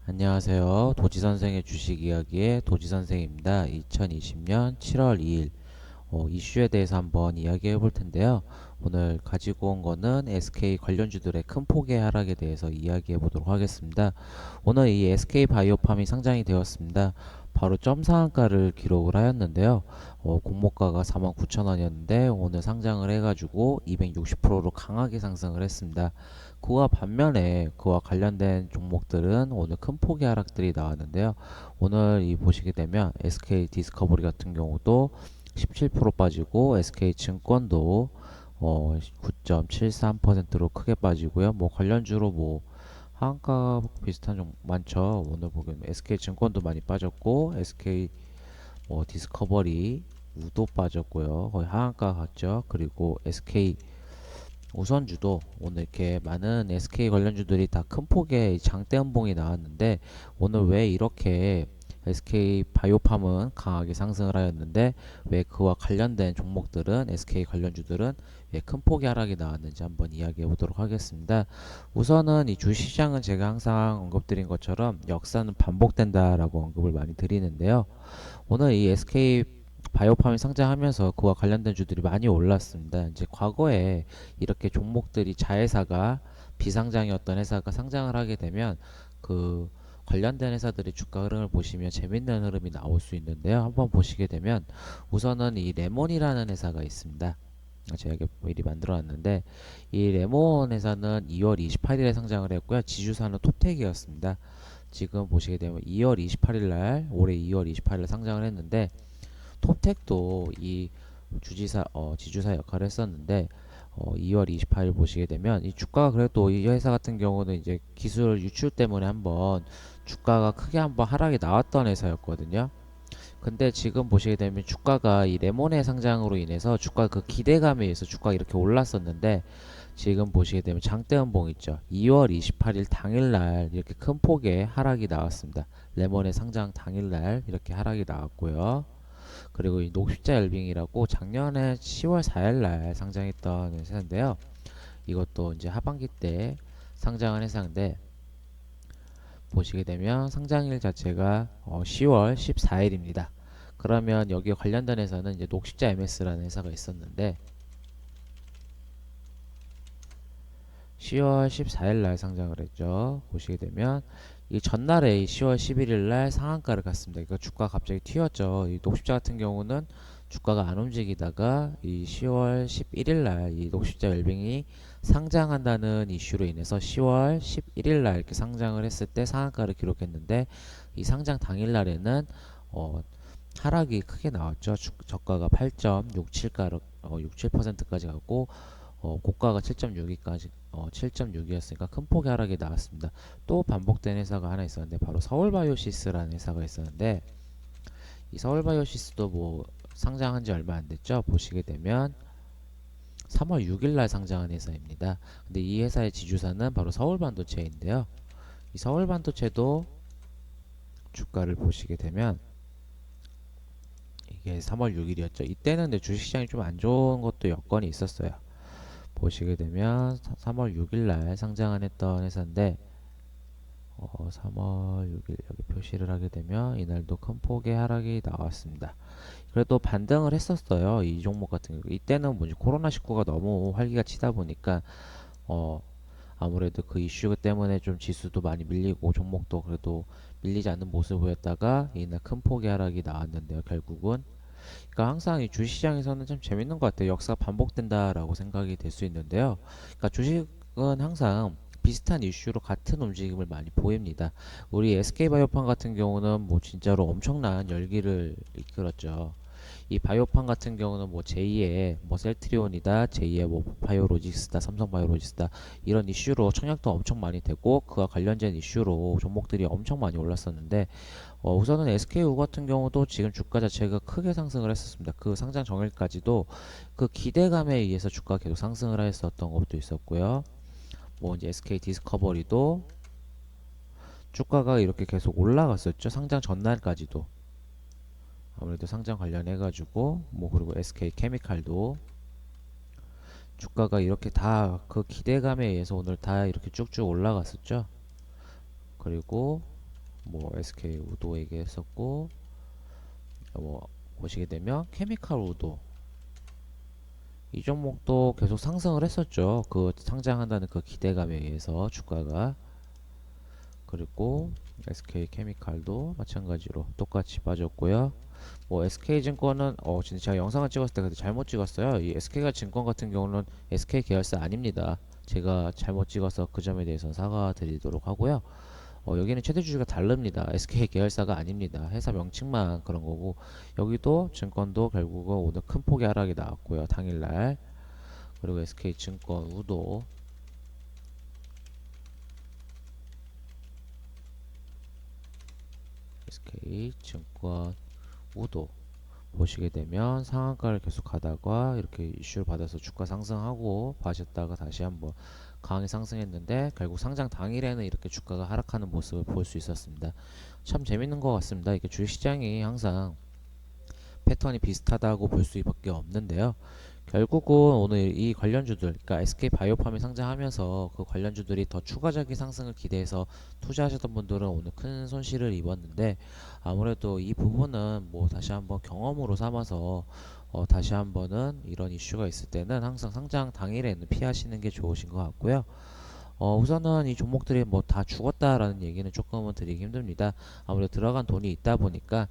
안녕하세요. 도지선생의 주식 이야기의 도지선생입니다. 2020년 7월 2일 이슈에 대해서 한번 이야기해 볼 텐데요. 오늘 가지고 온 거는 SK 관련주들의 큰 폭의 하락에 대해서 이야기해 보도록 하겠습니다. 오늘 이 SK 바이오팜이 상장이 되었습니다. 바로 점상한가를 기록을 하였는데요. 공모가가 49,000원이었는데 오늘 상장을 해가지고 260%로 강하게 상승을 했습니다. 그와 반면에 그와 관련된 종목들은 오늘 큰 폭의 하락들이 나왔는데요. 오늘 이 보시게 되면 SK 디스커버리 같은 경우도 17% 빠지고 SK증권도 9.73%로 크게 빠지고요. 뭐 관련주로 뭐 하한가 비슷한 종 많죠. 오늘 보면 SK증권도 많이 빠졌고 SK 디스커버리 우도 빠졌고요. 거의 하한가 같죠. 그리고 SK 우선주도 오늘 이렇게 많은 SK 관련주들이 다 큰 폭의 장대 음봉이 나왔는데 오늘 왜 이렇게 SK 바이오팜은 강하게 상승을 하였는데 왜 그와 관련된 종목들은 SK 관련주들은 왜 큰 폭의 하락이 나왔는지 한번 이야기해 보도록 하겠습니다. 우선은 이 주시장은 제가 항상 언급드린 것처럼 역사는 반복된다라고 언급을 많이 드리는데요. 오늘 이 SK 바이오팜이 상장하면서 그와 관련된 주들이 많이 올랐습니다. 이제 과거에 이렇게 종목들이 자회사가 비상장이었던 회사가 상장을 하게 되면 그 관련된 회사들의 주가 흐름을 보시면 재밌는 흐름이 나올 수 있는데요. 한번 보시게 되면 우선은 이 레몬이라는 회사가 있습니다. 제가 미리 만들어 놨는데 이 레몬 회사는 2월 28일에 상장을 했고요. 지주사는 톱텍이었습니다. 지금 보시게 되면 2월 28일 날 올해 2월 28일 상장을 했는데 톱텍도 이 지주사 역할을 했었는데 2월 28일 보시게 되면 이 주가가 그래도 이 회사 같은 경우는 이제 기술 유출 때문에 한번 주가가 크게 한번 하락이 나왔던 회사였거든요. 근데 지금 보시게 되면 주가가 이 레몬의 상장으로 인해서 주가 그 기대감에 의해서 주가가 이렇게 올랐었는데 지금 보시게 되면 장대음봉 있죠. 2월 28일 당일날 이렇게 큰 폭의 하락이 나왔습니다. 레몬의 상장 당일날 이렇게 하락이 나왔고요. 그리고 이 녹십자 열빙이라고 작년에 10월 4일날 상장했던 회사인데요. 이것도 이제 하반기 때 상장한 회사인데 보시게 되면 상장일 자체가 10월 14일입니다. 그러면 여기에 관련된 회사는 이제 녹십자 MS라는 회사가 있었는데 10월 14일 날 상장을 했죠. 보시게 되면 이 전날에 10월 11일 날 상한가를 갔습니다. 이거 주가 갑자기 튀었죠. 이 녹십자 같은 경우는 주가가 안 움직이다가 이 10월 11일 날 이 녹십자 웰빙이 상장한다는 이슈로 인해서 10월 11일 날 이렇게 상장을 했을 때 상한가를 기록했는데 이 상장 당일 날에는 하락이 크게 나왔죠. 저가가 8.67가로 67%까지 가고 고가가 7.6위까지 7.6이었으니까 큰 폭의 하락이 나왔습니다. 또 반복된 회사가 하나 있었는데 바로 서울바이오시스라는 회사가 있었는데 이 서울바이오시스도 뭐 상장한 지 얼마 안 됐죠. 보시게 되면 3월 6일 날 상장한 회사입니다. 근데 이 회사의 지주사는 바로 서울반도체인데요. 이 서울반도체도 주가를 보시게 되면 이게 3월 6일이었죠. 이때는 근데 주식시장이 좀 안 좋은 것도 여건이 있었어요. 보시게 되면 3월 6일 날 상장을 했던 회사인데 3월 6일 여기 표시를 하게 되면 이날도 큰 폭의 하락이 나왔습니다. 그래도 반등을 했었어요. 이 종목 같은 경우 이때는 뭐지 코로나19가 너무 활기가 치다 보니까 어 아무래도 그 이슈 때문에 좀 지수도 많이 밀리고 종목도 그래도 밀리지 않는 모습을 보였다가 이날 큰 폭의 하락이 나왔는데요. 결국은 그러니까 항상 이 주식시장에서는 참 재밌는 것 같아요. 역사가 반복된다라고 생각이 될 수 있는데요. 그러니까 주식은 항상 비슷한 이슈로 같은 움직임을 많이 보입니다. 우리 SK바이오팜 같은 경우는 뭐 진짜로 엄청난 열기를 이끌었죠. 이 바이오팜 같은 경우는 뭐 제2의 뭐 셀트리온이다, 제2의 뭐 바이오로직스다, 삼성바이오로직스다 이런 이슈로 청약도 엄청 많이 되고 그와 관련된 이슈로 종목들이 엄청 많이 올랐었는데 우선은 SKU 같은 경우도 지금 주가 자체가 크게 상승을 했었습니다. 그 상장 정일까지도 그 기대감에 의해서 주가가 계속 상승을 했었던 것도 있었고요. 뭐 이제 SK 디스커버리도 주가가 이렇게 계속 올라갔었죠. 상장 전날까지도. 아무래도 상장 관련해 가지고 뭐 그리고 SK 케미칼도 주가가 이렇게 다 그 기대감에 의해서 오늘 다 이렇게 쭉쭉 올라갔었죠. 그리고 뭐 SK 우도 얘기했었고, 뭐 보시게 되면 케미칼 우도 이 종목도 계속 상승을 했었죠. 그 상장한다는 그 기대감에 의해서 주가가. 그리고 SK 케미칼도 마찬가지로 똑같이 빠졌고요. 뭐 SK증권은 진짜 제가 영상을 찍었을 때 그때 잘못 찍었어요. 이 SK가 증권 같은 경우는 SK 계열사 아닙니다. 제가 잘못 찍어서 그 점에 대해서 사과드리도록 하고요. 여기는 최대 주주가 다릅니다. SK 계열사가 아닙니다. 회사 명칭만 그런 거고, 여기도 증권도 결국은 오늘 큰 폭의 하락이 나왔고요. 당일날. 그리고 SK증권 우도 SK증권 우도 보시게 되면 상한가를 계속 가다가 이렇게 이슈를 받아서 주가 상승하고 빠졌다가 다시 한번 강하게 상승했는데, 결국 상장 당일에는 이렇게 주가가 하락하는 모습을 볼 수 있었습니다. 참 재밌는 것 같습니다. 이게 주식시장이 항상 패턴이 비슷하다고 볼 수밖에 없는데요. 결국은 오늘 이 관련주들, 그러니까 SK 바이오팜이 상장하면서 그 관련주들이 더 추가적인 상승을 기대해서 투자하셨던 분들은 오늘 큰 손실을 입었는데, 아무래도 이 부분은 뭐 다시 한번 경험으로 삼아서 다시 한번은 이런 이슈가 있을 때는 항상 상장 당일에는 피하시는 게 좋으신 것 같고요. 우선은 이 종목들이 뭐 다 죽었다라는 얘기는 조금은 드리기 힘듭니다. 아무래도 들어간 돈이 있다 보니까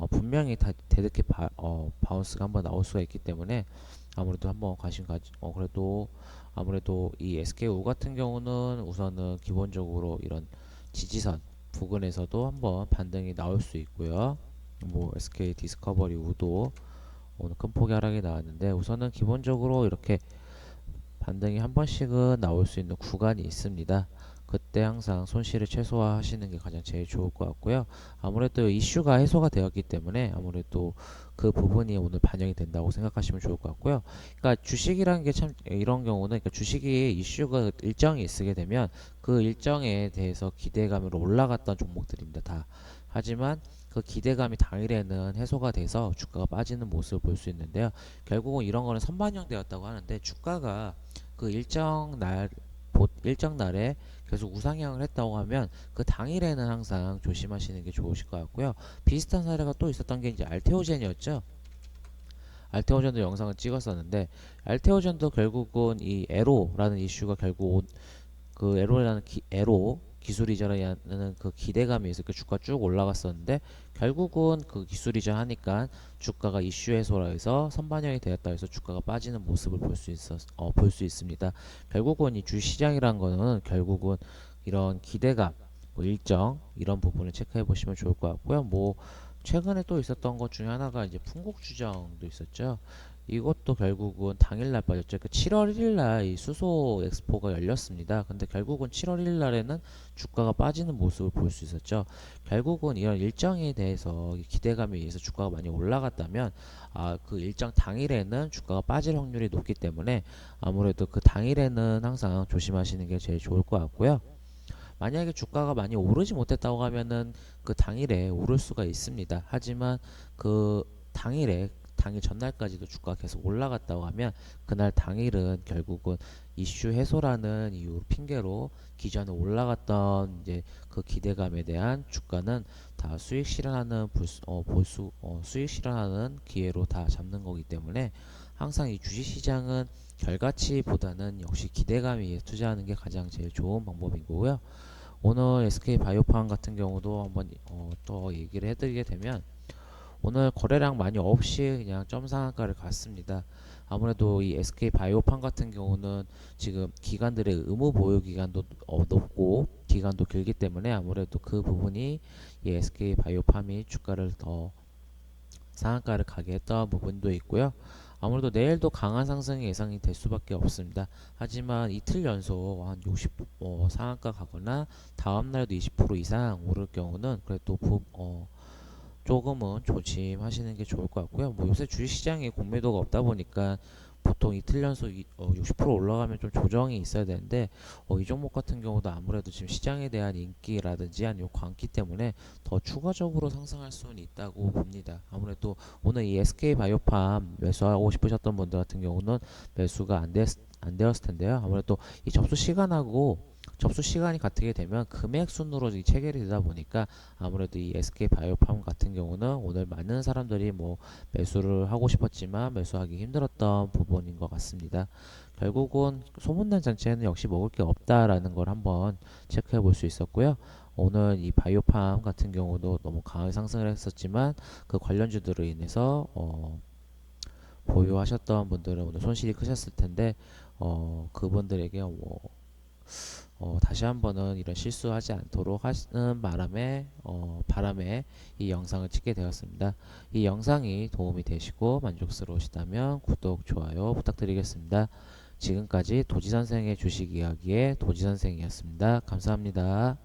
분명히 다 대득해 바운스가 한번 나올 수가 있기 때문에 아무래도 한번 관심 가지 그래도 아무래도 이 SKU 같은 경우는 우선은 기본적으로 이런 지지선 부근에서도 한번 반등이 나올 수 있고요. 뭐 SK 디스커버리 우도 오늘 큰 폭의 하락이 나왔는데, 우선은 기본적으로 이렇게 반등이 한 번씩은 나올 수 있는 구간이 있습니다. 그때 항상 손실을 최소화하시는 게 가장 제일 좋을 것 같고요. 아무래도 이슈가 해소가 되었기 때문에 아무래도 그 부분이 오늘 반영이 된다고 생각하시면 좋을 것 같고요. 그러니까 주식이라는 게 참 이런 경우는, 그러니까 주식이 이슈가 일정이 있게 되면 그 일정에 대해서 기대감으로 올라갔던 종목들입니다. 다. 하지만 그 기대감이 당일에는 해소가 돼서 주가가 빠지는 모습을 볼 수 있는데요. 결국은 이런 거는 선반영되었다고 하는데, 주가가 그 일정 날에 계속 우상향을 했다고 하면 그 당일에는 항상 조심하시는 게 좋으실 것 같고요. 비슷한 사례가 또 있었던 게 이제 알테오젠이었죠. 알테오젠도 영상을 찍었었는데, 알테오젠도 결국은 이 에로라는 이슈가 결국 그 에로 기술 이전이라는 그 기대감이 있어 그 주가 쭉 올라갔었는데, 결국은 그 기술 이전하니까 주가가 이슈 해소라 해서 선반영이 되었다 해서 주가가 빠지는 모습을 볼 수 있습니다. 결국은 이 주시장이란 거는 결국은 이런 기대감, 뭐 일정 이런 부분을 체크해 보시면 좋을 것 같고요. 뭐 최근에 또 있었던 것 중에 하나가 이제 풍국주정도 있었죠. 이것도 결국은 당일날 빠졌죠. 그 7월 1일날 이 수소 엑스포가 열렸습니다. 근데 결국은 7월 1일날에는 주가가 빠지는 모습을 볼 수 있었죠. 결국은 이런 일정에 대해서 기대감에 의해서 주가가 많이 올라갔다면, 그 일정 당일에는 주가가 빠질 확률이 높기 때문에 아무래도 그 당일에는 항상 조심하시는 게 제일 좋을 것 같고요. 만약에 주가가 많이 오르지 못했다고 하면은 그 당일에 오를 수가 있습니다. 하지만 그 당일 전날까지도 주가가 계속 올라갔다고 하면 그날 당일은 결국은 이슈 해소라는 이유 핑계로 기존에 올라갔던 이제 그 기대감에 대한 주가는 다 수익 실현하는 수익 실현하는 기회로 다 잡는 거기 때문에, 항상 이 주식시장은 결과치보다는 역시 기대감에 투자하는 게 가장 제일 좋은 방법인 거고요. 오늘 SK 바이오팜 같은 경우도 한번 또 얘기를 해드리게 되면, 오늘 거래량 많이 없이 그냥 점상한가를 갔습니다. 아무래도 이 SK 바이오팜 같은 경우는 지금 기관들의 의무 보유 기간도 높고 기간도 길기 때문에 아무래도 그 부분이 이 SK 바이오팜이 주가를 더 상한가를 가게 했던 부분도 있고요. 아무래도 내일도 강한 상승이 예상이 될 수밖에 없습니다. 하지만 이틀 연속 한 60 상한가 가거나 다음 날도 20% 이상 오를 경우는 그래도 조금은 조심하시는 게 좋을 것 같고요. 뭐 요새 주식시장에 공매도가 없다 보니까 보통 이틀 연속 60% 올라가면 좀 조정이 있어야 되는데, 이 종목 같은 경우도 아무래도 지금 시장에 대한 인기라든지 아니면 광기 때문에 더 추가적으로 상승할 수는 있다고 봅니다. 아무래도 오늘 이 SK 바이오팜 매수하고 싶으셨던 분들 같은 경우는 매수가 안 되었을 텐데요. 아무래도 이 접수 시간하고 접수 시간이 같게 되면 금액 순으로 이 체결이 되다 보니까 아무래도 이 SK바이오팜 같은 경우는 오늘 많은 사람들이 뭐 매수를 하고 싶었지만 매수하기 힘들었던 부분인 것 같습니다. 결국은 소문난 장치에는 역시 먹을 게 없다라는 걸 한번 체크해 볼 수 있었고요. 오늘 이 바이오팜 같은 경우도 너무 강하게 상승을 했었지만 그 관련주들로 인해서 보유하셨던 분들은 오늘 손실이 크셨을 텐데 그분들에게 다시 한번은 이런 실수하지 않도록 하시는 바람에 이 영상을 찍게 되었습니다. 이 영상이 도움이 되시고 만족스러우시다면 구독, 좋아요 부탁드리겠습니다. 지금까지 도지선생의 주식 이야기의 도지선생이었습니다. 감사합니다.